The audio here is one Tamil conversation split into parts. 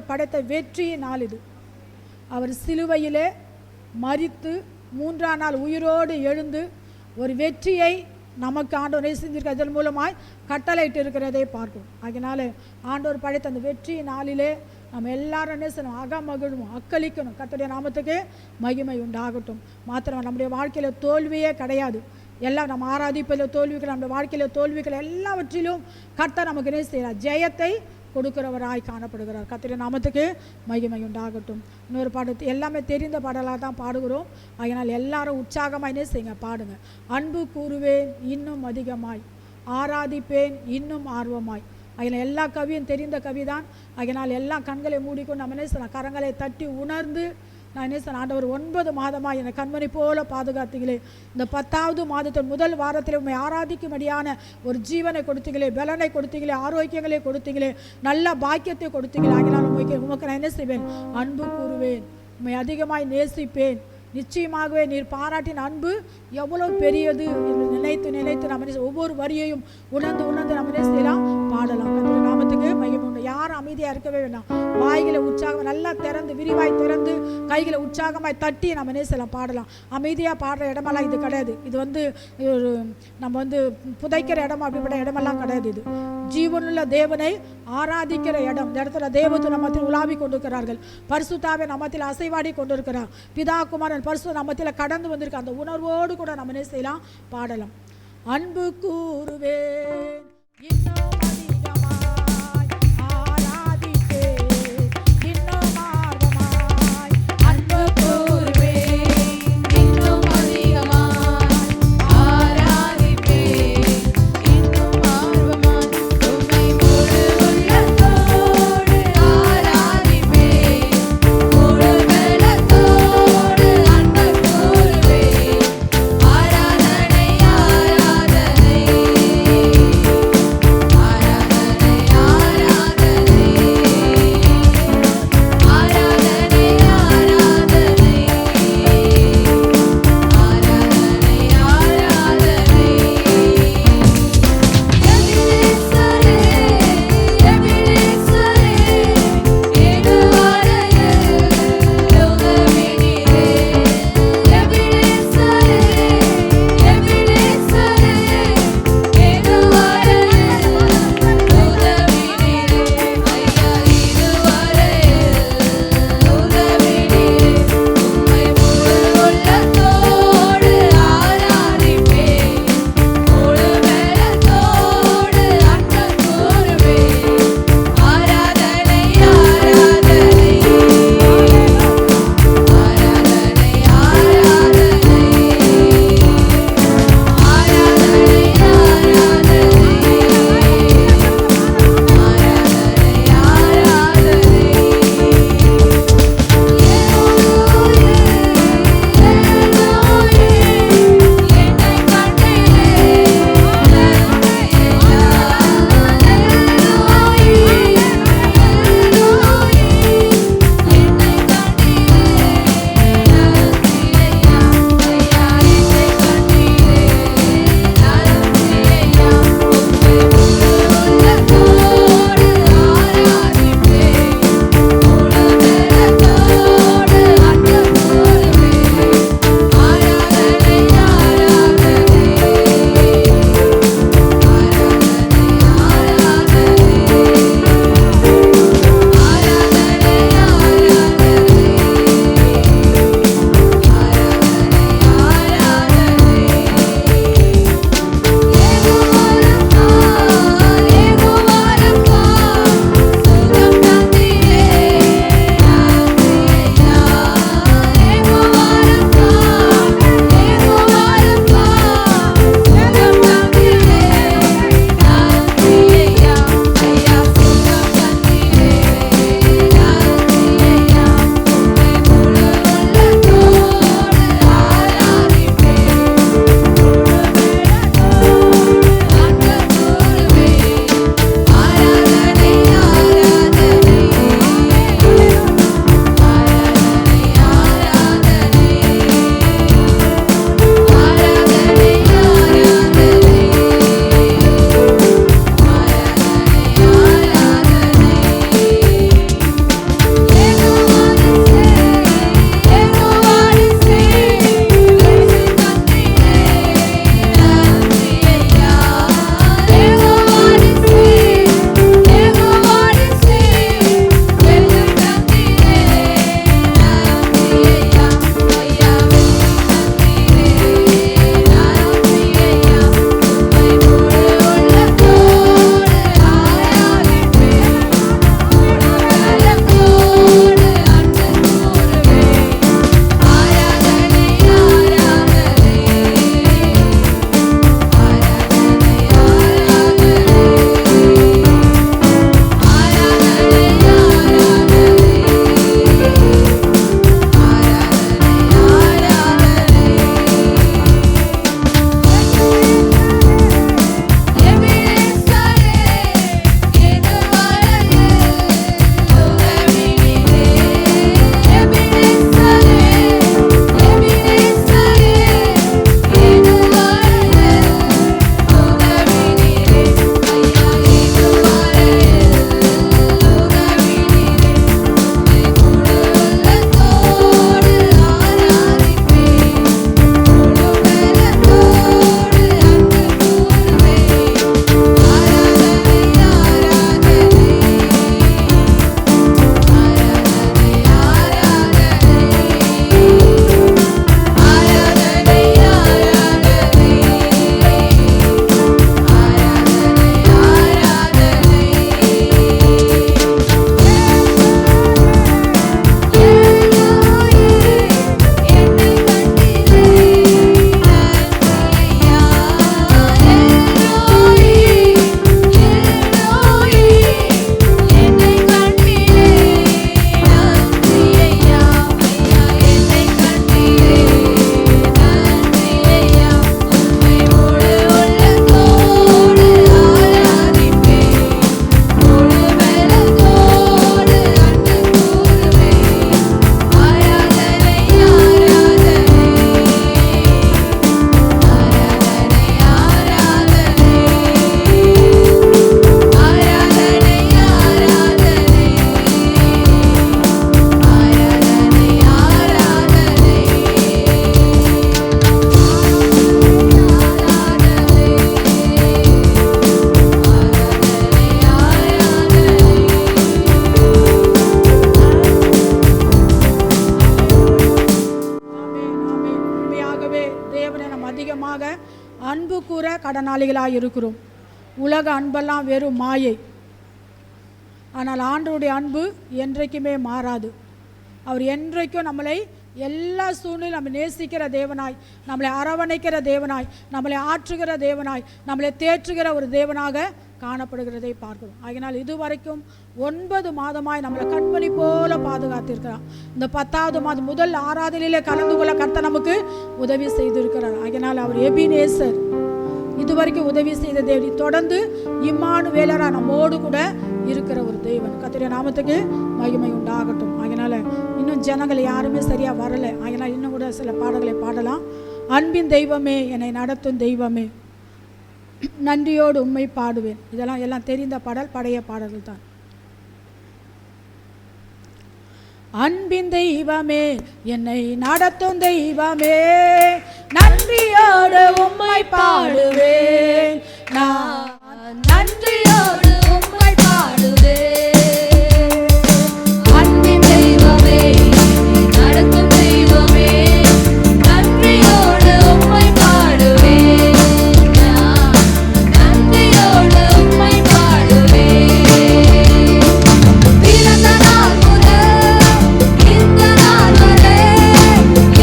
ஆண்டவர் படைத்த வெற்றியின் நாள் இது. அவர் சிலுவையிலே மரித்து 3ஆம் நாள் உயிரோடு எழுந்து ஒரு வெற்றியை நமக்கு ஆண்டவர் செஞ்சிருக்க இதன் மூலமாய் கட்டளையிட்டு இருக்கிறதை பார்க்கும். அதனால ஆண்டவர் படைத்த அந்த வெற்றியின் நாளிலே நம்ம எல்லாரும் என்ன செய்யணும்? அகமகிழும், அக்களிக்கணும். கர்த்தருடைய நாமத்துக்கு மகிமை உண்டாகட்டும். மாத்திரம் நம்முடைய வாழ்க்கையில் தோல்வியே கிடையாது. எல்லாம் நம்ம ஆராதிப்பதில் தோல்விகள், நம்முடைய வாழ்க்கையில் தோல்விகள், எல்லாவற்றிலும் கர்த்தர் நமக்கு என்ன செய்கிறார்? ஜெயத்தை கொடுக்கிறவராய் காணப்படுகிறார். கர்த்தருடைய நாமத்துக்கு மகிமை உண்டாகட்டும். இன்னொரு பாடத்து எல்லாமே தெரிந்த பாடலாக தான் பாடுகிறோம். அதனால் எல்லாரும் உற்சாகமாக என்ன செய்யுங்க? பாடுங்க. அன்பு கூறுவேன் இன்னும் அதிகமாய், ஆராதிப்பேன் இன்னும் ஆர்வமாய். அதனால் எல்லா கவியும் தெரிந்த கவி தான். அதனால் எல்லா கண்களை மூடிக்கொண்டு நம்ம என்ன செய்யலாம்? கரங்களை தட்டி உணர்ந்து நான் என்ன சொன்னேன்? ஆண்டவர் 9 மாதமாக என்னை கண்மணி போல பாதுகாத்தீங்களே, இந்த 10வது மாதத்தின் முதல் வாரத்தில் உண்மை ஆராதிக்கும்படியான ஒரு ஜீவனை கொடுத்தீங்களே, பலனை கொடுத்தீங்களே, ஆரோக்கியங்களை கொடுத்தீங்களே, நல்ல பாக்கியத்தை கொடுத்தீங்களே. ஆகினால் உமக்கு நான் என்ன செய்வேன்? அன்பு கூறுவேன், உண்மை அதிகமாய் நேசிப்பேன். நிச்சயமாகவே நீர் பாராட்டின அன்பு எவ்வளோ பெரியது என்று நினைத்து நினைத்து நம்ம ஒவ்வொரு வரியையும் உணர்ந்து உணர்ந்து நம்ம என்ன செய்யலாம்? பாடலாம். கர்த்தருடைய நாமத்துக்கு மகிமை உண்டு. யாரும் அமைதியாக இருக்கவே வேண்டாம். வாய்களை உற்சாகம் நல்லா திறந்து, விரிவாய் திறந்து, கைகளை உற்சாகமாய் தட்டி நம்ம என்ன செய்யலாம்? பாடலாம். அமைதியாக பாடுற இடமெல்லாம் இது கிடையாது. இது ஒரு நம்ம புதைக்கிற இடம், அப்படிப்பட்ட இடமெல்லாம் கிடையாது. இது ஜீவனுள்ள தேவனை ஆராதிக்கிற இடம். இந்த இடத்துல தேவத்து நம்மத்தில் உலாவி கொண்டிருக்கிறார்கள். பரிசுத்தாவே நம்மத்தில் அசைவாடி கொண்டிருக்கிறார். பிதா குமாரன் பரிசு நம்மத்தில் கடந்து வந்திருக்க அந்த உணர்வோடு கூட நம்ம என்ன செய்யலாம்? பாடலாம். அன்பு கூறுவேன் இன்னும் அதிகமாய், ஆராதிப்பேன் இன்னும் ஆர்வமாய். அன்பு கூறுவேன் இன்னும் அதிகமாய், ஆராதிப்பேன் இன்னும் ஆர்வமாய். உம்மை முழு உள்ளத்தோடு ஆராதிப்பேன், முழு பலத்தோடு அன்பு கூறுவேன். ஆராதனை ஆராதனை ஆராதனை மாற்றுத்திறனாளிகளாக இருக்கிறோம். உலக அன்பெல்லாம் வெறும் மாயை. ஆனால் ஆண்டவருடைய அன்பு என்றைக்குமே மாறாது. அவர் என்றைக்கும் நம்மளை எல்லா சூழ்நிலையும் நம்ம நேசிக்கிற தேவனாய், நம்மளை அரவணைக்கிற தேவனாய், நம்மளை ஆற்றுகிற தேவனாய், நம்மளை தேற்றுகிற ஒரு தேவனாக காணப்படுகிறதை பார்க்கிறோம். ஆகினால் இதுவரைக்கும் 9 மாதமாய் நம்மளை கண்மணி போல பாதுகாத்திருக்கிறார். இந்த 10வது மாதம் முதல் ஆராதனையிலே கலந்து கொள்ள கர்த்தர் நமக்கு உதவி செய்திருக்கிறார். ஆகினால் அவர் எபினேசர், இதுவரைக்கும் உதவி செய்த தேவன் தொடர்ந்து இம்மானுவேலரா நம்மோடு கூட இருக்கிற ஒரு தேவன். கர்த்தருடைய நாமத்துக்கு மகிமை உண்டாகட்டும். ஆகினால இன்னும் ஜனங்கள் யாருமே சரியா வரல. ஆகினால் இன்னும் கூட சில பாடல்களை பாடலாம். அன்பின் தெய்வமே, என்னை நடத்தும் தெய்வமே, நன்றியோடு உம்மை பாடுவேன். இதெல்லாம் எல்லாம் தெரிந்த பாடல், பழைய பாடல்கள் தான். அன்பின் தெய்வமே, என்னை நடத்தும் தெய்வமே, நன்றியோடு உம்மை பாடுவேன். நான் நன்றியோடு உம்மை பாடுவேன். அன்பின் தெய்வமே, என்னை நடத்தும் தெய்வமே, நன்றியோடு உம்மை பாடுவேன். நான் நன்றியோடு உம்மை பாடுவேன். பிறந்த நாள் முதல் இந்த நாள் வரை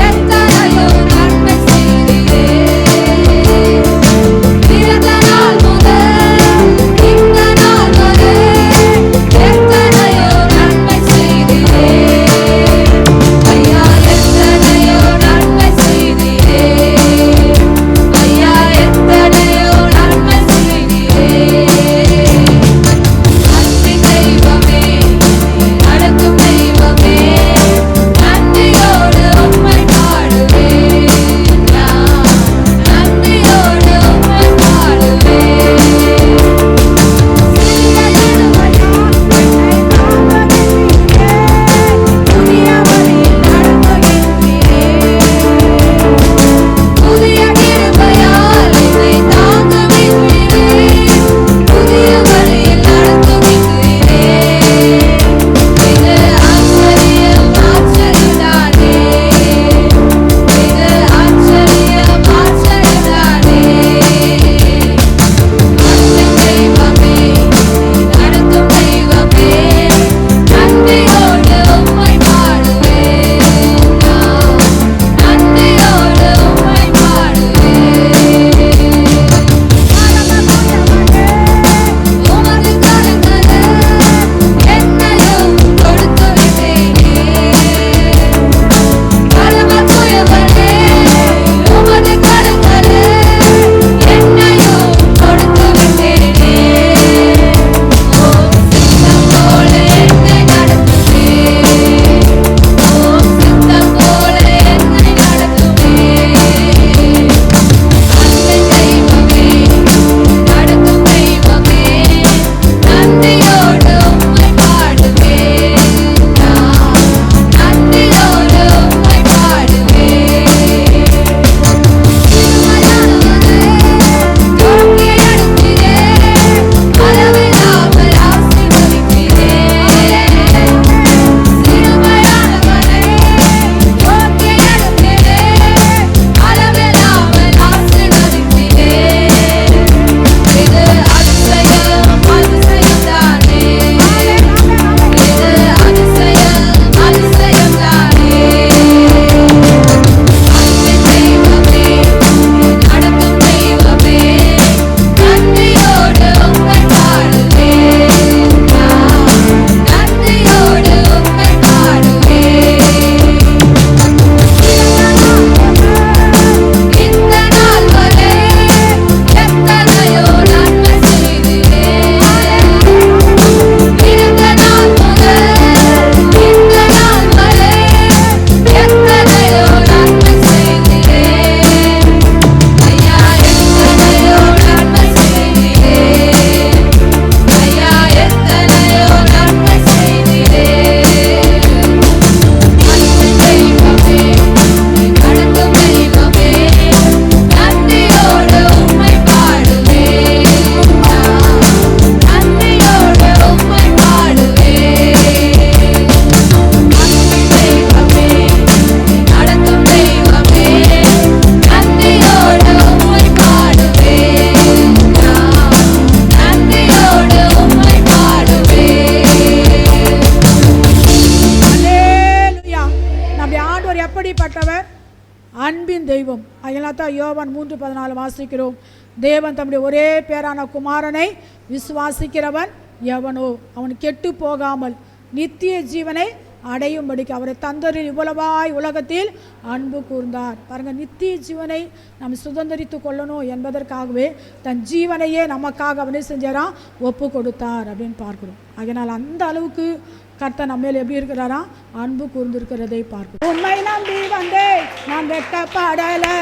எத்தனையோ நன்மை செய்தீரே. பிறந்த நாள் முதல் அதனால தான் யோவான் 3:14 வாசிக்கிறோம். தேவன் தம்முடைய ஒரே பேரான குமாரனை விசுவாசிக்கிறவன் எவனோ அவன் கெட்டு போகாமல் நித்திய ஜீவனை அடையும்படிக்கு அவரை தந்தரில் இவ்வளவாய் உலகத்தில் அன்பு கூர்ந்தார். பாருங்கள், நித்திய ஜீவனை நாம் சுதந்திரித்து கொள்ளணும் என்பதற்காகவே தன் ஜீவனையே நமக்காக அவனே செஞ்சாராம், ஒப்பு கொடுத்தார் அப்படின்னு பார்க்கிறோம். அதனால் அந்த அளவுக்கு கர்த்தர் நம்ம மேல் எப்படி இருக்கிறாரா, அன்பு கூர்ந்திருக்கிறதை பார்க்கிறோம். உண்மை நம்பி வந்தே நான் வெட்கப்படலை.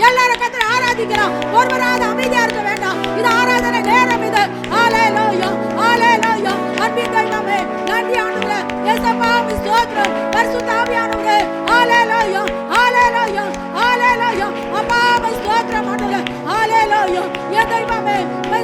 எல்லாரும் கர்த்தரை ஆராதிக்கலாம். ஒருவராவது அமைதியா இருக்க வேண்டாம். இது ஆராதனை நேரம். இது ஹalleluya ஹalleluya. அன்பின் தெய்வமே நன்றி ஆண்டவரே. இயேசுப்பா ஸ்தோத்திரம். பரிசுத்த ஆவியானவரே ஹalleluya ஹalleluya ஹalleluya. அப்பா ஸ்தோத்திரம் ஆண்டவரே ஹalleluya. என் தெய்வமே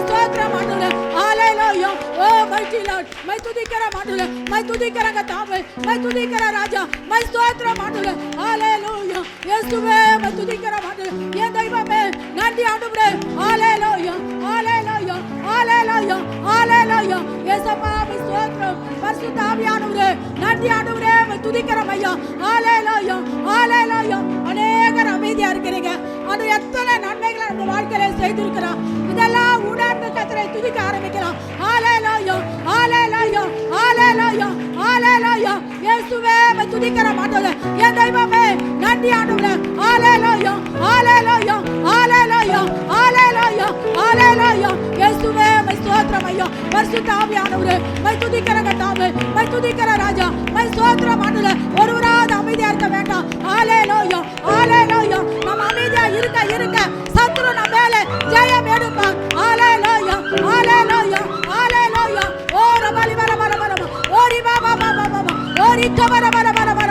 ஸ்தோத்திரம் ஆண்டவரே ஹalleluya. ஓ mighty Lord மை துதிக்கிற ஆண்டவரே மை துதிக்கிறங்க தாவே மை துதிக்கிற ராஜா மை ஸ்தோத்திரம் ஆண்டவரே ஹalleluya. இயேசுவே மை துதிக்கிற ஆண்டவரே என் தெய்வமே நன்றி ஆண்டவரே ஹalleluya ஹalleluya ஹalleluya ஹalleluya. இயேசுப்பா ஸ்தோத்திரம். பரிசுத்த ஆவியானவரே நன்றி ஆண்டவரே மை துதிக்கிறோம் ஐயா ஹalleluya ஹalleluya. அநேகர் அமைதியா இருக்கிறீங்க. அது எத்தனை நன்மைகளை நம்ம வாழ்க்கையில செய்திருக்கிறோம். இதெல்லாம் உணர்ந்து கர்த்தரை துதிக்க ஆரம்பிக்கலாம். ஹalleluya ஹalleluya ஹalleluya ஹalleluya. இயேசுவே மை துதிக்கிறோம் ஆண்டவரே என் தெய்வமே நன்றி ஆண்டவரே ஹalleluya ஹalleluya ஹalleluya ஹalleluya ஹalleluya. இயேசுவே மை ஸ்தோத்திரம் ஐயா. பரிசுத்த ஆவியானவரே மை துதிக்கிறங்க தாவே மை துதிக்கிற ராஜா மை ஸ்தோத்திரம் ஆண்டவரே. ஒருவராவது அமைதியா இருக்க வேண்டாம். ஹalleluya ஹalleluya. நம்ம அமைதியா இருக்க இருக்க சத்துரு நம்ம மேல ஜெயம் எடுப்பார். ஹalleluya ஹalleluya ஹalleluya. ஓ ரபலி வர வர வர ஓரி பாபா பாபா பாபா ஓரி தவர வர வர வர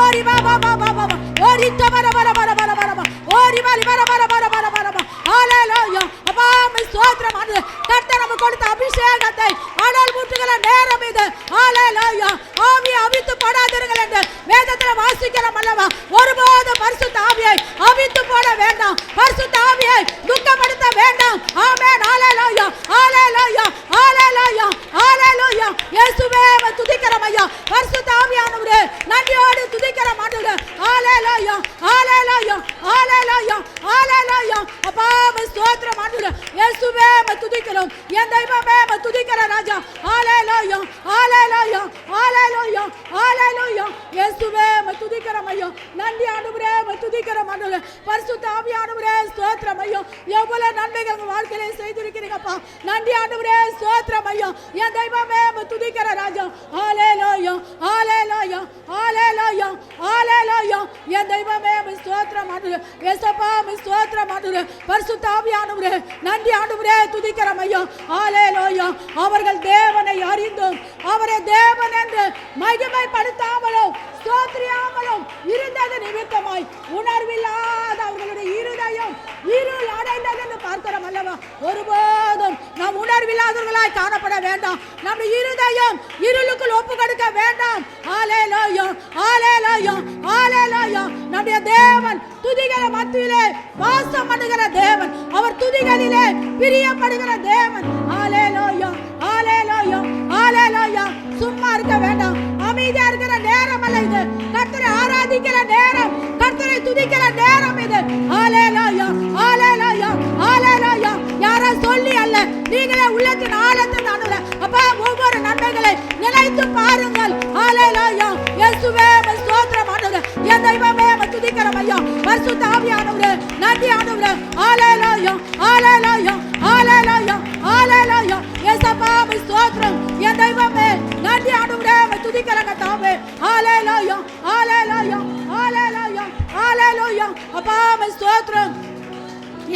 ஓரி பாபா பாபா பாபா ஓரி தவர வர வர வர வர ஓரி வலி வர வர வர வர வர ஹalleluya. அப்பா மை ஸ்தோத்திரம் ஆண்டவரே. கர்த்தர் நமக்கு கொடுத்த அபிஷேகத்தை அனல் மூட்டுகிற நேரம் இது. ஹalleluya. ஆவியை அவித்து போடாதீர்கள் என்று வேதத்தில் வாசிக்கிறோம் அல்லவா. ஒருபோதும் பரிசுத்த ஆவியை அவித்து போட வேண்டாம். பரிசுத்த ஆவியை துக்கப்படுத்த வேண்டாம். ஆமென் ஹalleluya ஹalleluya ஹalleluya ஹalleluya. இயேசுவே துதிக்கிறோம் ஐயா. பரிசுத்த ஆவியானவரே நன்றியோடு துதிக்கிறோம் ஆண்டவரே ஹalleluya ஹalleluya ஹalleluya ஹalleluya. அப்பா ஸ்தோத்திரம் ஆண்டவரே. இயேசுவே துதிக்கிறோம் என் தெய்வமே துதிக்கிற ராஜா ஹalleluya ஹalleluya ஹalleluya ஹalleluya. இயேசுவே துதிக்கிறோம் ஐயா. நன்றி ஆண்டவரே துதிக்கிறோம் ஆண்டவரே. பரிசுத்த ஆவியானவரே ஸ்தோத்திரம் ஐயா. எவ்வளவு நன்மைகள் உங்க வாழ்க்கையில செய்திருக்கிறீங்கப்பா. நன்றி ஆண்டவரே ஸ்தோத்திரம் ஐயா. என் தெய்வமே துதிக்கிற ராஜா ஹalleluya ஹalleluya ஹalleluya ஹalleluya. என் தெய்வமே ஸ்தோத்திரம் ஆண்டவரே. இயேசுப்பா ஸ்தோத்திரம் ஆண்டவரே. பரிசுத்த ஆவியானவரே நன்றி ஆண்டவரே துதிக்கிறோம் ஐயா ஹalleluya. அவர்கள் தேவனை அறிந்தும் அவரை தேவன் என்று மகிமைப்படுத்தாமலும் ஸ்தோத்திரியாமலும் இருந்தது நிமித்தமாய் உணர்வில்லாத அவர்களுடைய இருதயம் இருள் அடைந்தது என்று பார்க்கிறோம் அல்லவா. ஒருபோதும் நாம் உணர்வில்லாதவர்களாய் காணப்பட வேண்டாம். நம்முடைய இருதயம் இருளுக்குள் ஒப்பு கொடுக்க வேண்டாம். ஹalleluya ஹalleluya ஹalleluya. நம்முடைய தேவன் துதிக்கிற மத்தியிலே வாசம் பண்ணுகிற தேவன். அவர் துதிகளிலே பிரியப்படுகிற தேவன். ஹalleluya ஹalleluya ஹalleluya. சும்மா இருக்க வேண்டாம். அமைதியா இருக்கிற நேரம் அல்ல இது. கர்த்தரை ஆராதிக்கிற நேரம், கர்த்தரை துதிக்கிற நேரம் இது. ஹalleluya ஹalleluya ஹalleluya. யாரோ சொல்லி அல்ல, நீங்களே உள்ளத்தின் ஆழத்தில் ஆண்டவரே அப்பா ஒவ்வொரு நன்மைகளை நினைத்து பாருங்கள். ஹalleluya. இயேசுவே ஸ்தோத்திரம் ஆண்டவரே. என் தெய்வமே துதிக்கிறோம் ஐயா. பரிசுத்த ஆவியானவரே நன்றி ஆண்டவரே. ஹalleluya ஹalleluya ஹalleluya ஹalleluya. இயேசுப்பா ஸ்தோத்திரம் என் தெய்வமே நன்றி ஆண்டவரே துதிக்கிறங்க தாவே. ஹalleluya ஹalleluya ஹalleluya ஹalleluya. அப்பா ஸ்தோத்திரம்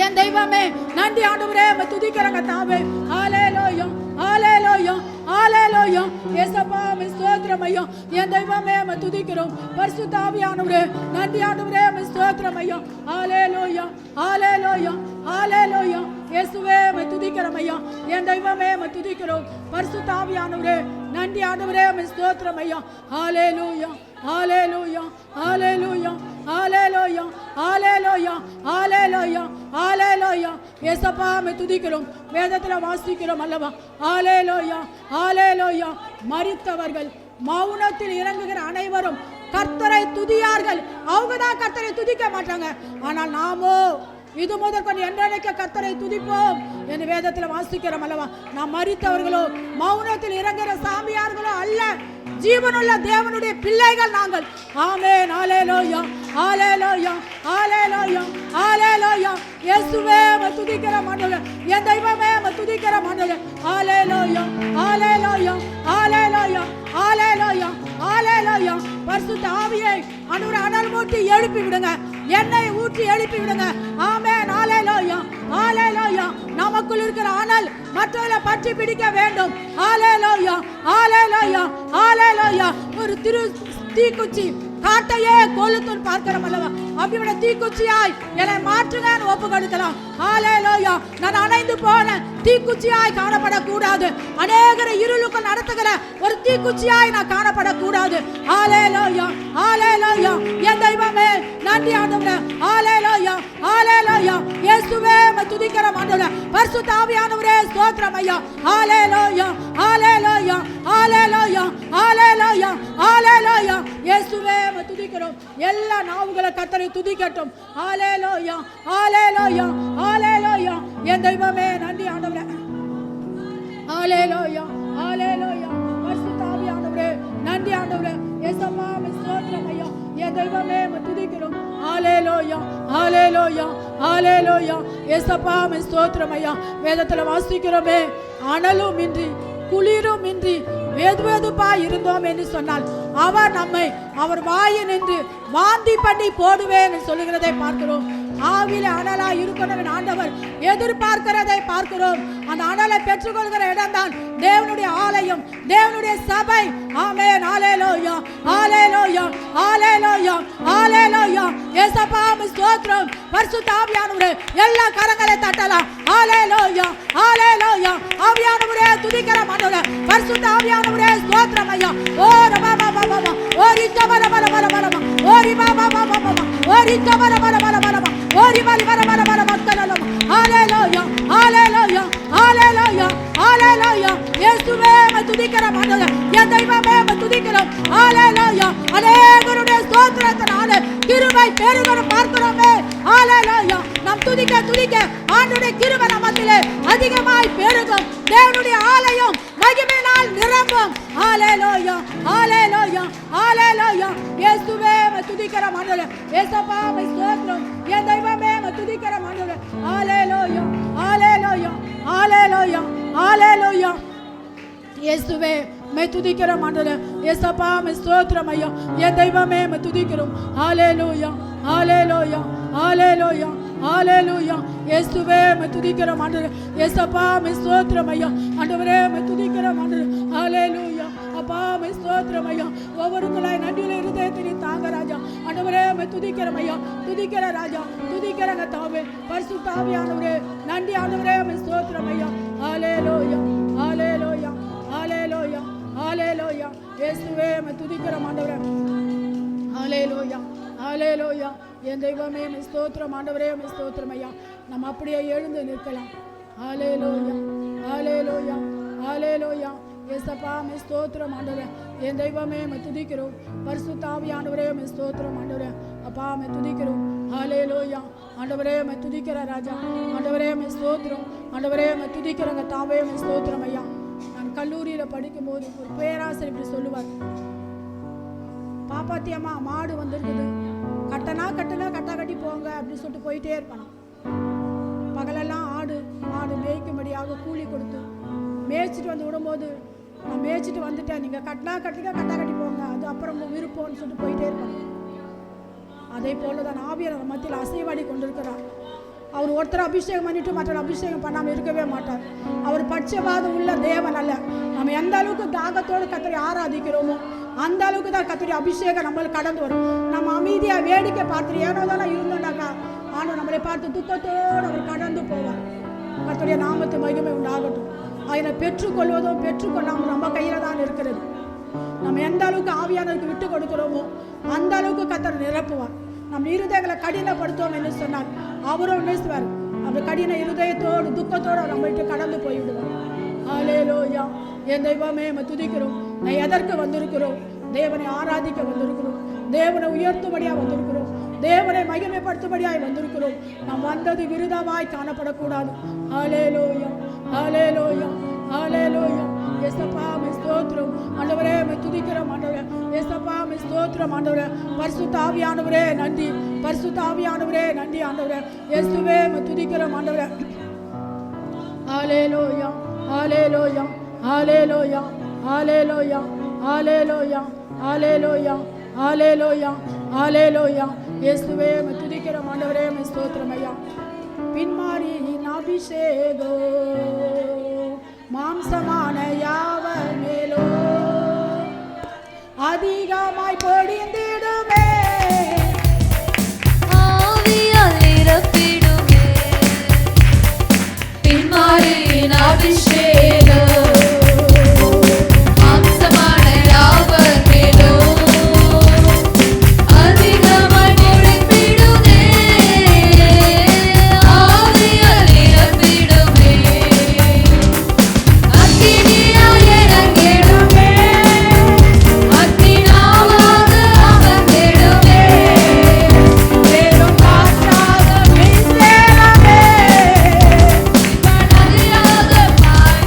என் தெய்வமே நன்றி ஆண்டவரே துதிக்கிறங்க தாவே. ஹalleluya ஹalleluya ஹalleluya. இயேசுப்பா ஸ்தோத்திரம் ஐயா. என் தெய்வமே துதிக்கிறோம். பரிசுத்த ஆவியானவரே நன்றி ஆண்டவரே ஸ்தோத்திரம் ஐயா. ஹalleluya ஹalleluya ஹalleluya. இயேசுவே துதிக்கிறோம் ஐயா. என் தெய்வமே துதிக்கிறோம். பரிசுத்த ஆவியானவரே நன்றி ஆண்டவரே ஸ்தோத்திரம் ஐயா. ஹalleluya ஹalleluya ஹalleluya ஹalleluya ஹalleluya ஹalleluya ஹalleluya. இயேசுப்பா துதிக்கிறோம். வேதத்தில் வாசிக்கிறோம் அல்லவா. ஹalleluya ஹalleluya. மரித்தவர்கள் மௌனத்தில் இறங்குகிற அனைவரும் கர்த்தரை துதியார்கள். அவங்க தான் கர்த்தரை துதிக்க மாட்டாங்க. ஆனால் நாமோ இது முதற்கொண்டு என்றைக்கு கர்த்தரை துதிப்போம் என்று வேதத்தில் வாசிக்கிறோம் அல்லவா. நாம் மரித்தவர்களோ மௌனத்தில் இறங்குகிற சாமியார்களோ அல்ல, ஜீவனுள்ள தேவனுடைய பிள்ளைகள் நாங்கள். ஆமென் ஹalleluya ஹalleluya ஹalleluya ஹalleluya. இயேசுவே துதிக்கிற ஆண்டவரே. என் தெய்வமே துதிக்கிற ஆண்டவரே. ஹalleluya ஹalleluya ஹalleluya ஹalleluya ஹalleluya. பரிசுத்த ஆவியை ஆண்டவரே அனல் மூட்டி எழுப்பி விடுங்க. எண்ணெய் ஊற்றி எழுப்பி விடுங்க. ஆமென். ஹல்லேலூயா, ஹல்லேலூயா. நமக்குள் இருக்கிற அனல் மற்றவர்களை பற்றி பிடிக்க வேண்டும். ஹல்லேலூயா, ஹல்லேலூயா, ஹல்லேலூயா. ஒரு தீக்குச்சி காட்டையே கொளுத்துன்னு பார்க்கிறோம் அல்லவா? அப்படியோட தீக்குச்சியாய் என்னை மாற்றுங்கன்னு ஒப்பு கொடுக்கலாம். ஹல்லேலூயா. நான் அணைந்து போன தீக்குச்சியாய் காணப்படக்கூடாது. அநேகரை இருளுக்கு நடத்துகிற ஒரு தீக்குச்சியாய் நான் காணப்படக்கூடாது. ஹல்லேலூயா, ஹல்லேலூயா. என் தெய்வமே நன்றி ஆண்டவரே. ஹல்லேலூயா, ஹல்லேலூயா. இயேசுவே துதிக்கிற ஆண்டவரே. பரிசுத்த ஆவியானவரே ஸ்தோத்திரம் ஐயா. ஹல்லேலூயா, ஹல்லேலூயா, ஹல்லேலூயா, ஹல்லேலூயா, ஹல்லேலூயா. இயேசுவே துதிக்கிறோம். எல்லா நாவுகளை கர்த்தரை துதிக்கட்டும். ஹல்லேலூயா, ஹல்லேலூயா, ஹல்லேலூயா. என் தெய்வமே நன்றி ஆண்டவரே. ஹல்லேலூயா, ஹல்லேலூயா. பரிசுத்த ஆவியானவரே நன்றி ஆண்டவரே. இயேசுவே ஸ்தோத்திரம் ஐயா. என் தெய்வமே துதிக்கிறோம். ஹல்லேலூயா, ஹல்லேலூயா, ஹல்லேலூயா. இயேசுவே ஸ்தோத்திரம் ஐயா. வேதத்துல வாசிக்கிறோமே, அனலும் இன்றி குளிரும் இன்றி வெதுவெதுப்பாய் இருந்தோம் என்று சொன்னால் அவர் நம்மை அவர் வாயில் நின்று வாந்தி பண்ணி போடுவேன் சொல்லுகிறதை பார்க்கிறோம். ஆவில அனலா இருக்கணும் ஆண்டவர் எதிர்பார்க்கிறதை பார்க்கிறோம். அந்த அனலை பெற்றுக்கொள்கிற இடம் தான் தேவனுடைய ஆலயம், தேவனுடைய சபை. ஆமென். ஹல்லேலூயா, ஹல்லேலூயா, ஹல்லேலூயா, ஹல்லேலூயா. இயேசுவே ஸ்தோத்திரம். பரிசுத்த ஆவியானவரே எல்லா கரங்களை தட்டலாம். ஹல்லேலூயா, ஹல்லேலூயா. ஆவியானவரே துதிக்கிற ஆண்டவரே. பரிசுத்த ஆவியானவரே ஸ்தோத்திரம் ஐயா. ஓ ரபா பாபா பாபா ஓரி தபர பர பர பர ஓரி பாபா பாபா பாபா ஓரி தபர பர பர பர ஓரி பர பர பர பர மக்களலம். ஹல்லேலூயா, ஹல்லேலூயா, ஹல்லேலூயா, ஹல்லேலூயா. இயேசுவே துதிக்கிற ஆண்டவரே. என் தெய்வமே துதிக்கிறோம். ஹல்லேலூயா. அநேகருடைய ஸ்தோத்திரத்தினால கிருபை பெருக பார்க்கிறோமே. ஹல்லேலூயா. நாம் துதிக்க துதிக்க ஆண்டவருடைய கிருபை நமத்திலே அதிகமாய் பெருகும். தேவனுடைய ஆலயம் மகிமையினால் நிரம்பும். ஹல்லேலூயா, ஹல்லேலூயா, ஹல்லேலூயா. இயேசுவே துதிக்கிற ஆண்டவரே. இயேசுவே ஸ்தோத்திரம். என் தெய்வமே துதிக்கிற ஆண்டவரே. ஹல்லேலூயா, ஹல்லேலூயா, ஹல்லேலூயா, ஹல்லேலூயா. இயேசுவே துதிக்கிற ஆண்டவரே. இயேசுவே ஸ்தோத்திரம் ஐயா. என் தெய்வமே துதிக்கிறோம். ஹல்லேலூயா, ஹல்லேலூயா, ஹல்லேலூயா, ஹல்லேலூயா. இயேசுவே துதிக்கிற ஆண்டவரே. இயேசுவே ஸ்தோத்திரம் ஐயா. ஆண்டவரே துதிக்கிற ஆண்டவரே. ஹல்லேலூயா. அப்பா ஸ்தோத்திரம் ஐயா. ஒவ்வொருவருக்குள்ளாய் நன்றியுள்ள இருதயத்தை தாங்க ராஜா. ஆண்டவரே துதிக்கிற ஐயா. துதிக்கிற ராஜா, துதிக்கிறங்க தாவே. பரிசுத்த ஆவியானவரே நன்றி ஆண்டவரே. ஸ்தோத்திரம் ஐயா. ஹல்லேலூயா, ஹல்லேலூயா, ஹல்லேலூயா, ஹல்லேலூயா. இயேசுவே துதிக்கிற ஆண்டவரே. ஹல்லேலூயா, ஹல்லேலூயா. என் தெய்வமே ஸ்தோத்திரம் ஆண்டவரே. ஸ்தோத்திரம் ஐயா. நம்ம அப்படியே எழுந்து நிற்கலாம். ஹல்லேலூயா, ஹல்லேலூயா, ஹல்லேலூயா. இயேசுவே ஸ்தோத்திரம் ஆண்டவரே. என் தெய்வமே துதிக்கிறோம். பரிசுத்த ஆவியானவரே ஸ்தோத்திரம் ஆண்டவரே. அப்பா துதிக்கிறோம். ஹல்லேலூயா. ஆண்டவரே துதிக்கிற ராஜா. ஆண்டவரே ஸ்தோத்திரம். ஆண்டவரே துதிக்கிறங்க தாவே. ஸ்தோத்திரம் ஐயா. நான் கல்லூரியில் படிக்கும்போது ஒரு பேராசிரியர் இப்படி சொல்லுவார், பாப்பாத்தியம்மா மாடு வந்துருக்குது, கட்டனா கட்டா கட்டி போங்க அப்படின்னு சொல்லிட்டு போயிட்டே இருப்பானா. பகலெல்லாம் மாடு மேய்க்கும்படியாக கூலி கொடுத்து மேய்ச்சிட்டு வந்து விடும்போது, நான் மேய்ச்சிட்டு வந்துட்டேன், நீங்கள் கட்டா கட்டி போங்க, அது அப்புறம் விருப்பம்னு சொல்லிட்டு போயிட்டே இருப்பாங்க. அதே போல தான் ஆவியானவர் மத்தியில் அசைவாடி கொண்டிருக்கிறார். அவர் ஒருத்தர் அபிஷேகம் பண்ணிட்டு மற்றொரு அபிஷேகம் பண்ணாமல் இருக்கவே மாட்டார். அவர் பட்சபாதம் உள்ள தேவன் அல்ல. நம்ம எந்த அளவுக்கு தாகத்தோடு கர்த்தரை ஆராதிக்கிறோமோ அந்த அளவுக்கு தான் கர்த்தருடைய அபிஷேகம் நம்மளுக்கு கடந்து வரும். நம்ம அமைதியாக வேடிக்கை பார்த்துட்டு ஏனோ தானே இருந்தோம்னாக்கா ஆண்டவர் நம்மளை பார்த்து துக்கத்தோடு அவர் கடந்து போவார். கர்த்தருடைய நாமத்து மகிமை உண்டாகட்டும். அதனை பெற்றுக்கொள்வதும் பெற்றுக்கொள்ளாமல் நம்ம கையில் தான் இருக்கிறது. நம்ம எந்த அளவுக்கு ஆவியானவருக்கு விட்டு கொடுக்கிறோமோ அந்த அளவுக்கு கர்த்தர் நிரப்புவார். நம்ம இருதயங்களை கடினப்படுத்துவோம் என்று சொன்னார், அவரும் பேசுவார். அந்த கடின இருதயத்தோடு துக்கத்தோடு அவர் நம்மகிட்ட கடந்து போய்விடுவார். ஹல்லேலூயா. என் தெய்வமே துதிக்கிறோம். நான் எதற்கு வந்திருக்கிறோம்? தேவனை ஆராதிக்க வந்திருக்கிறோம். தேவனை உயர்த்தும்படியாக வந்திருக்கிறோம். தேவனை மகிமைப்படுத்தும்படியாக வந்திருக்கிறோம். நாம் வந்தது விருதமாய் காணப்படக்கூடாது. ஹல்லேலூயா, ஹல்லேலூயா, ஹல்லேலூயா. இயேசுவே ஸ்தோத்திரம் ஆண்டவரே. துதிக்கிறோம் ஆண்டவரே. இயேசுவே ஸ்தோத்திரம் ஆண்டவரே. பரிசுத்த ஆவியானவரே நன்றி. பரிசுத்த ஆவியானவரே நன்றி ஆண்டவரே. இயேசுவே துதிக்கிறோம் ஆண்டவரே. ஹல்லேலூயா, ஹல்லேலூயா, ஹல்லேலூயா, ஹல்லேலூயா, ஹல்லேலூயா, ஹல்லேலூயா, ஹல்லேலூயா, ஹல்லேலூயா. இயேசுவே துதிக்கிறோம். துதிக்கிறோம் ஆண்டவரே, ஸ்தோத்திரம் ஐயா. பின்மாரியின் அபிஷேகோ மாம்சமான யாவர் மேலோ அதிகமாய் பொழிந்திடுமே, ஆவியால் நிரப்பிடுமே. பின்மாரியின் அபிஷேகம் மாம்சமான யாவர் மேலோ அதிகமாய் பொழிந்திடுமே, ஆவியால் நிரப்பிடுமே. அக்கினியாய் இறங்கிடுமே, அக்கினியாவாக அமர்ந்திடுமே, வேறும் காற்றாக வீசேனமே, நதியாக பாய்ந்திடுமே.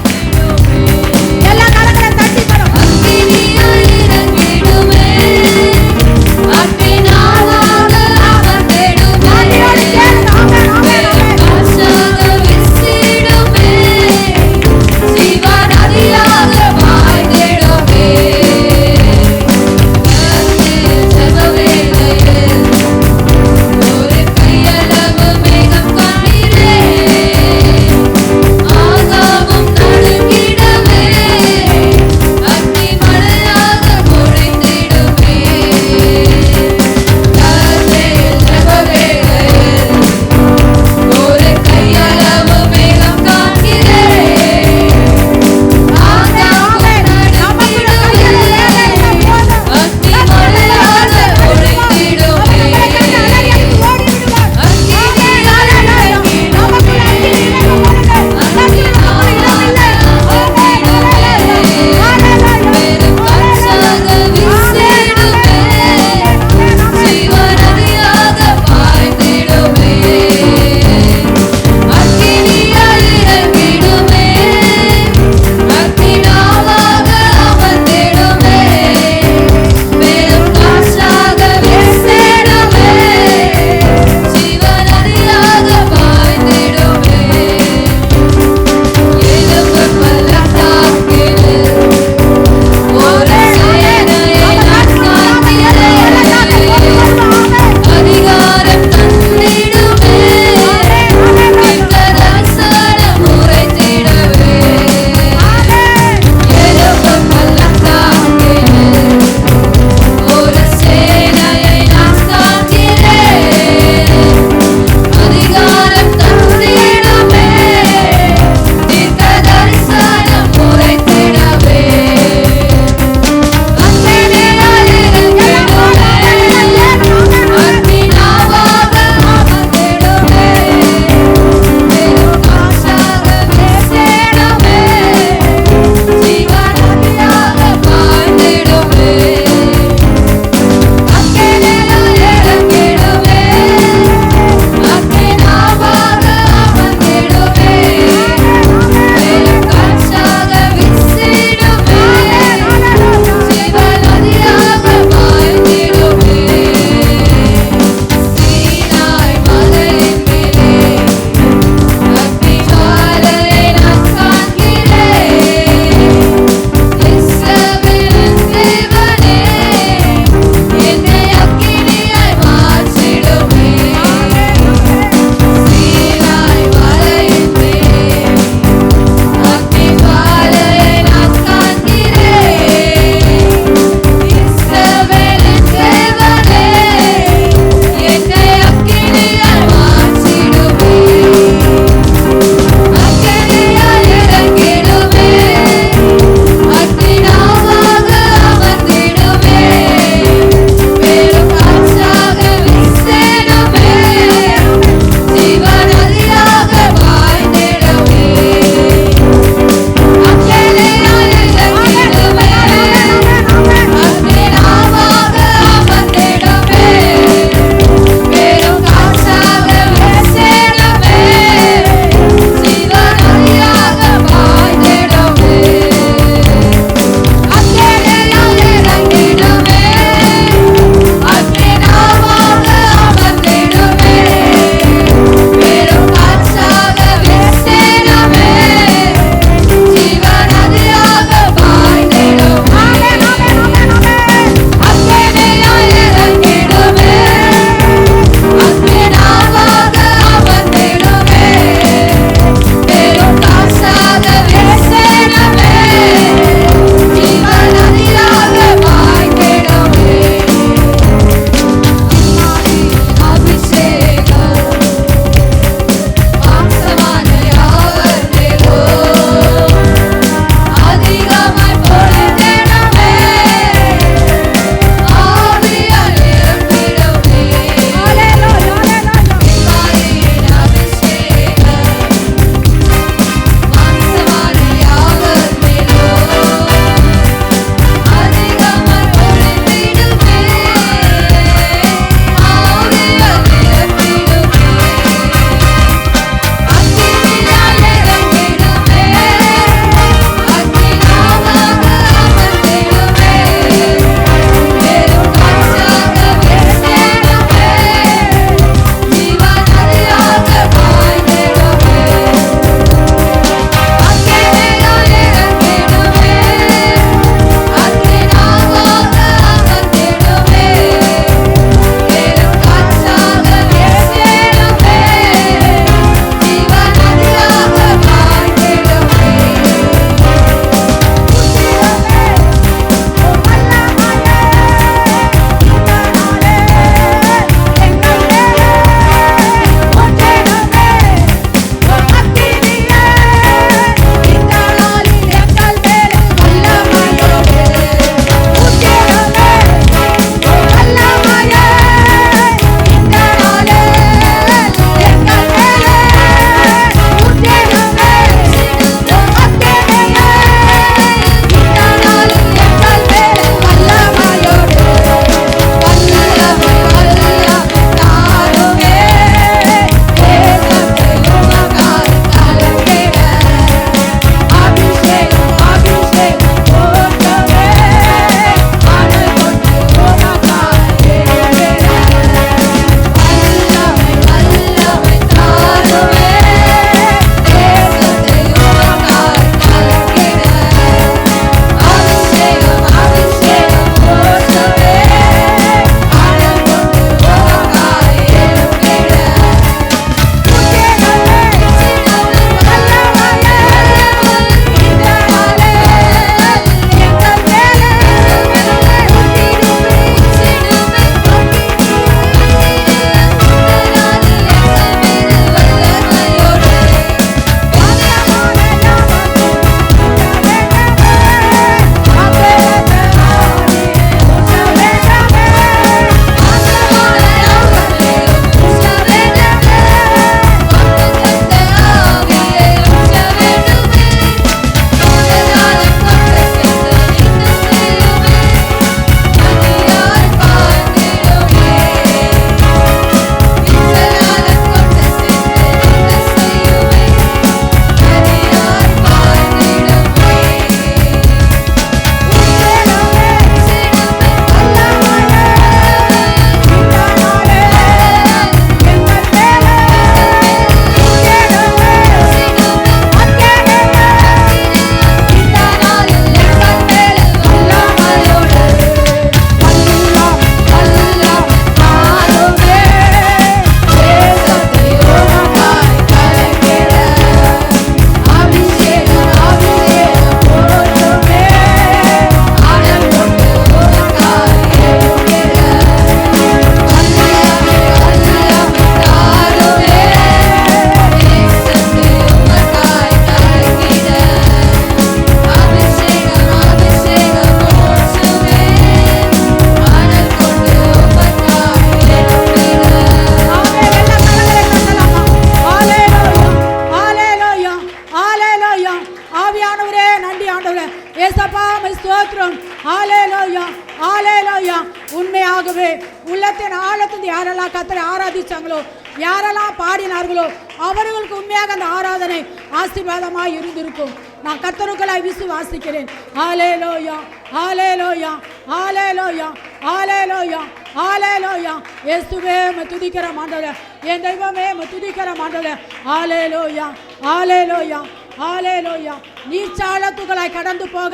யாரெல்லாம் பாடினார்களோ அவர்களுக்கு உண்மையாக அந்த ஆராதனை ஆசீர்வாதமாய் இருந்திருக்கும். நான் கர்த்தருக்குள்ளாய் விசுவாசிக்கிறேன். ஹல்லேலூயா, ஹல்லேலூயா, ஹல்லேலூயா, ஹல்லேலூயா, ஹல்லேலூயா. இயேசுவே உம்மை துதிக்கிறோம் ஆண்டவரே. என் தெய்வமே உம்மை துதிக்கிறோம் ஆண்டவரே. ஹல்லேலூயா, ஹல்லேலூயா, ஹல்லேலூயா. நீர்ச்சாளத்துகளாய் கடந்து போக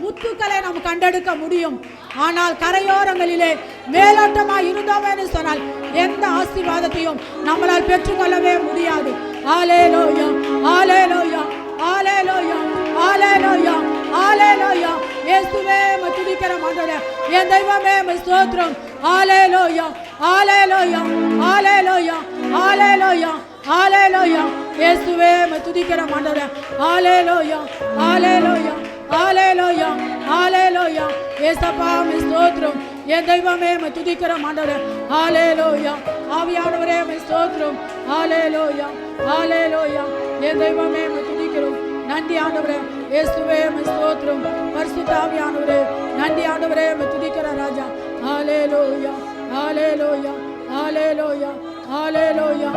முத்துக்களை நாம் கண்டெடுக்க முடியும். ஆனால் கரையோரங்களிலே மேலோட்டமாக இருந்தோம் என்று சொன்னால் எந்த ஆசீர்வாதத்தையும் நம்மளால் பெற்றுக்கொள்ளவே முடியாது. ஹல்லேலூயா, ஹல்லேலூயா, ஹல்லேலூயா, ஹல்லேலூயா, ஹல்லேலூயா. இயேசுவே உம்மை துதிக்கிறோம் ஆண்டவரே. என் தெய்வமே உம்மை ஸ்தோத்திரம். ஹல்லேலூயா, ஹல்லேலூயா, ஹல்லேலூயா, ஹல்லேலூயா, ஹல்லேலூயா. இயேசுவே உம்மை துதிக்கிறோம் ஆண்டவரே. ஹல்லேலூயா, ஹல்லேலூயா, ஹல்லேலூயா, ஹல்லேலூயா. இயேசப்பா உம்மை ஸ்தோத்திரம். என் தெய்வமே உம்மை துதிக்கிறோம் ஆண்டவரே. ஹல்லேலூயா. ஆவியானவரே உம்மை ஸ்தோத்திரம். ஹல்லேலூயா, ஹல்லேலூயா. என் தெய்வமே உம்மை துதிக்கிறோம். நன்றி ஆண்டவரே. இயேசுவே உம்மை ஸ்தோத்திரம். பரிசுத்த ஆவியானவரே நன்றி ஆண்டவரே. உம்மை துதிக்கிற ராஜா. ஹல்லேலூயா, ஹல்லேலூயா, ஹல்லேலூயா, ஹல்லேலூயா.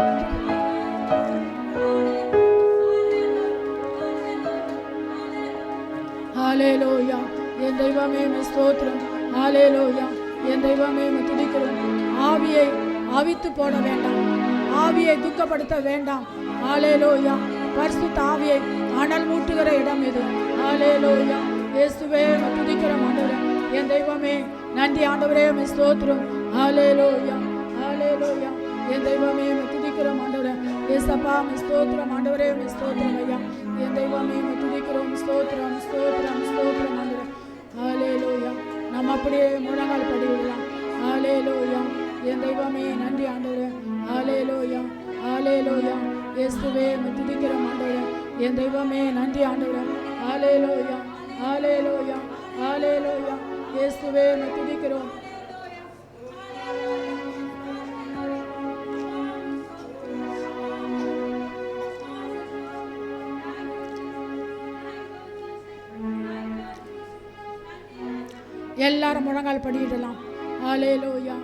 ஹல்லேலூயா. என் தெய்வமே உம்மை ஸ்தோத்திரம். ஹல்லேலூயா. என் தெய்வமே உம்மை துதிக்கிறோம். ஆவியை அவித்து போட வேண்டாம், ஆவியை துக்கப்படுத்த வேண்டாம். ஹல்லேலூயா. பரிசுத்த ஆவியை அனல் மூட்டுகிற இடம் இது. ஹல்லேலூயா. இயேசுவே உம்மை துதிக்கிறோம் ஆண்டவரே. என் தெய்வமே நன்றி ஆண்டவரே. உம்மை ஸ்தோத்திரம். ஹல்லேலூயா, ஹல்லேலூயா. என் தெய்வமே உம்மை துதிக்கிறோம் ஆண்டவரே. இயேசப்பா உம்மை ஸ்தோத்திரம் ஆண்டவரே. உம்மை ஸ்தோத்திரம் ஐயா. என் தெய்வமே உம்மை துதிக்கிறோம். ஸ்தோத்திரம், ஸ்தோத்திரம், ஸ்தோத்திரம் ஆண்டவரே. ஹல்லேலூயா. நம்ம அப்படியே முழங்கால் படிவிடலாம். ஹல்லேலூயா. என் தெய்வமே நன்றி ஆண்டவரே. ஹல்லேலூயா, ஹல்லேலூயா. இயேசுவே உம்மை துதிக்கிறோம் ஆண்டவரே. என் தெய்வமே நன்றி ஆண்டவரே. ஹல்லேலூயா, ஹல்லேலூயா, ஹல்லேலூயா. இயேசுவே உம்மை துதிக்கிறோம். எல்லாரும் முழங்கால் படியிடலாம். ஹல்லேலூயா,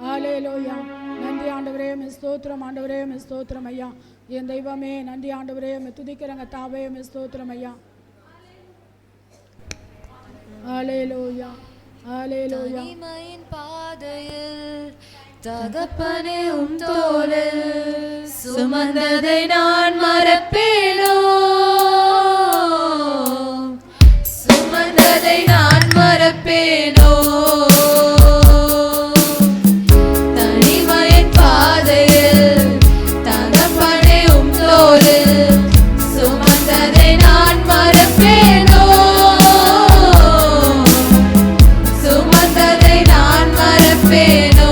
ஹல்லேலூயா. நன்றி ஆண்டவரே. உம்மை ஸ்தோத்திரம் ஆண்டவரே. உம்மை ஸ்தோத்திரம் ஐயா. என் தெய்வமே நன்றி ஆண்டவரே. உம்மை துதிக்கிறங்க தாவே. உம்மை ஸ்தோத்திரம் ஐயா. ஹல்லேலூயா, ஹல்லேலூயா. தனிமையின் பாதையில் தகப்பனே உம் தோளில் சுமந்ததை நான் மறப்பேனோ, சுமந்ததை நான் மறப்பேனோ. தனிமையின் பாதையில் தகப்பனே உம் தோளில் சுமந்ததை நான் மறப்பேனோ, சுமந்ததை நான் மறப்பேனோ.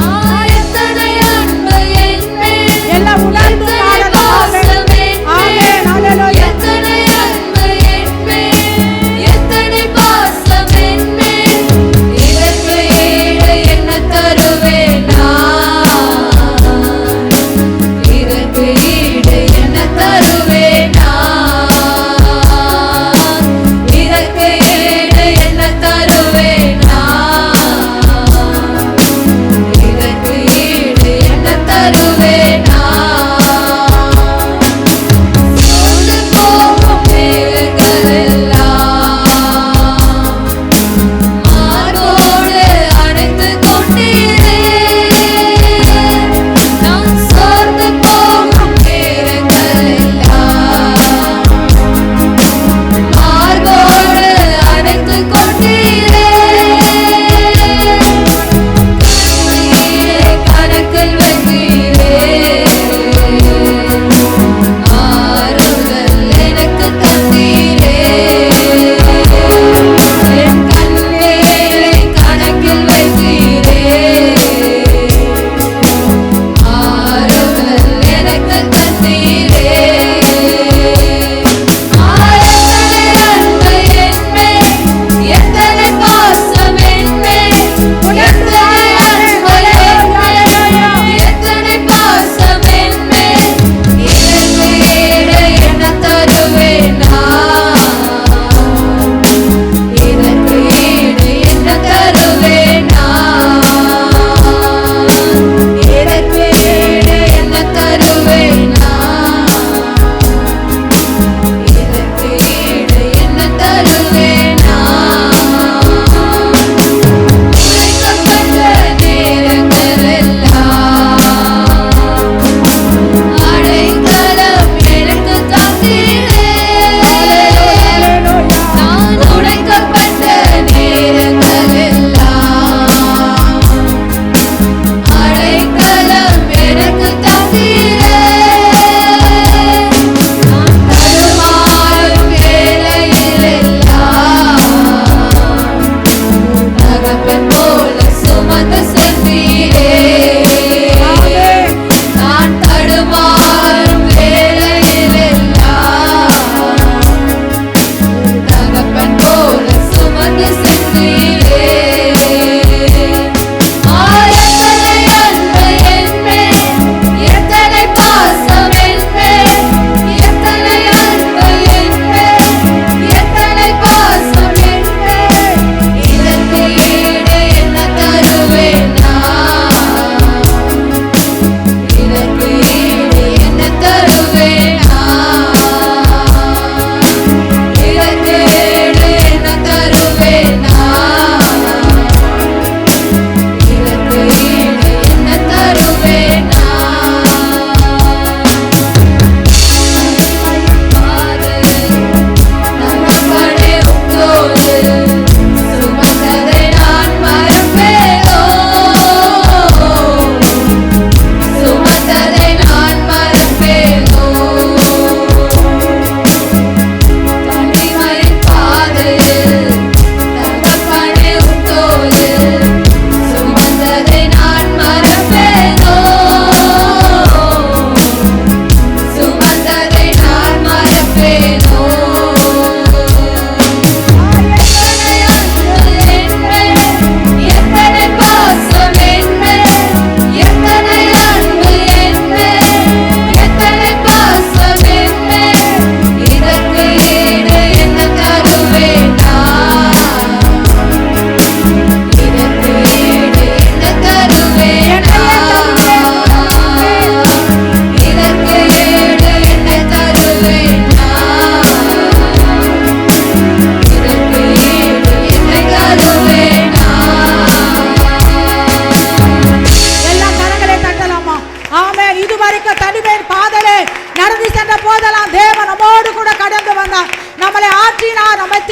ஆயத்தனை அன்பு என் மேல் எல்லாம் உணர்ந்து பாடலாம்.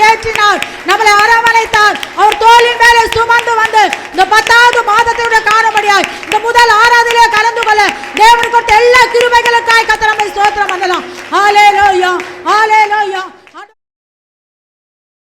தேற்றினார், நம்மளை அரவணைத்தார். அவர் தோளின் மேலே சுமந்து வந்து இந்த 10வது மாதத்தை காணும்படியாய் இந்த முதல் ஆராதனையிலே கலந்து கொள்ள தேவன் கொடுத்த எல்லா கிருபைகளுக்காய் கர்த்தர் நம்மை ஸ்தோத்திரம் பண்ணலாம். ஹல்லேலூயா, ஹல்லேலூயா.